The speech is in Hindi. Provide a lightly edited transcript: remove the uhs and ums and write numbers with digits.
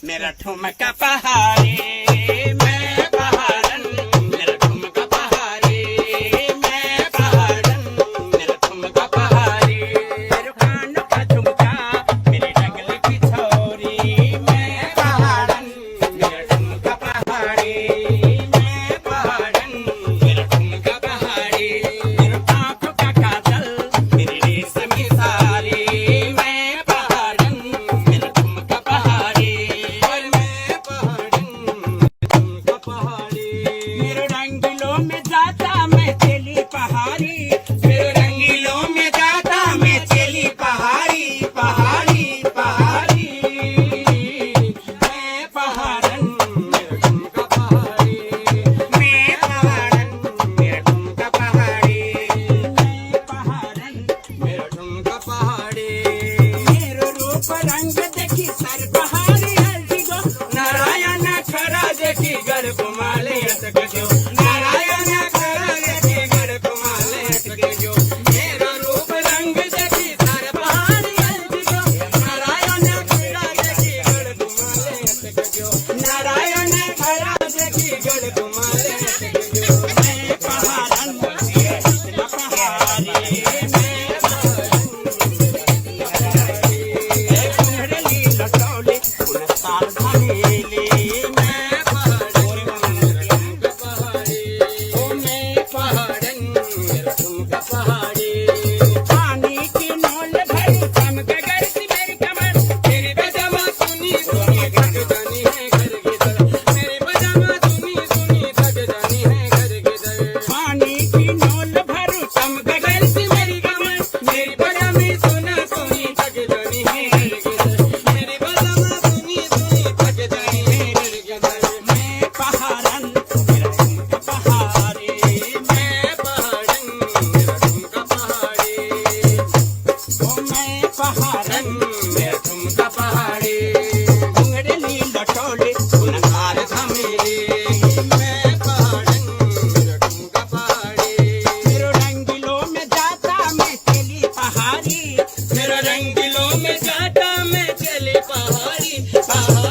मेरा ठुमका पहाड़ी, मैं पहाड़न, मेरा ठुमका पहाड़ी, मैं पहाड़न, मेरा ठुमका पहाड़ी। मेरे कानों का झुमका, मेरी डगली की छोरी, मैं पहाड़न, मेरा ठुमका पहाड़ी, मैं पहाड़न, मेरा ठुमका पहाड़ी। मेरे आँखों का काजल, मेरी रेशमी साड़ी, मैं पहाड़न, मेरा ठुमका पहाड़ी, मैं पहाड़न, ठुमका पहाड़ी। मेरे रंगीलों में जाता मैं चली पहाड़ी, मेरे रंगीलों में जाता मैं चली पहाड़ी, पहाड़ी पहाड़ी। मैं पहाड़न, मेरा ठुमका पहाड़ी, मैं पहाड़न, मेरा ठुमका पहाड़ी, मैं पहाड़न, मेरा ठुमका पहाड़ी। मेरो रूप रंग देखी सर पहाड़ी हल्दी गो, नारायण खरा देखी गर्भ माले अटक जो, नारायण खरा देखी गर्भ माले अटक जो। मेरो रूप रंग देखी सर पहाड़ी हल्दी गो, नारायण खरा देखी गर्भ माले अटक जो, नारायण खरा देखी गर्भ माले अटक जो। मैं पहाड़न, मेरा ठुमका पहाड़ी, मैं पहाड़न, कुंडली लटौली उन साल धमेली, मैं पहाड़न, मेरा ठुमका पहाड़ी, ओ मैं पहाड़न, मेरा ठुमका पहाड़ी। पानी की नोल भरी चमक गई मेरी कमर, मेरी बजामा सुनी सुनी थक जानी है घर की तरफ, मेरी बजामा सुनी सुनी थक जानी है घर की तरफ। पानी की नोल भरी चमक गई मेरी कमर, मेरी बजामी सुना सुनी थक जानी है घर की तरफ, मेरी बजामा सुनी सुनी थक जानी है घर की तरफ। मैं पहाड़न, मेरा ठुमका पहाड़ी, मैं पहाड़न, मेरा ठुमका पहाड़ी, ओ मैं पहाड़न, मेरा ठुमका पहाड़ी। घुंघरली लटोली उन साल धमेली, मैं पहाड़न, मेरा ठुमका पहाड़ी। मेरो रंगीलों में जाता मैं चली पहाड़ी, मेरो रंगीलों में जाता मैं चली पहाड़ी, पहाड़ी।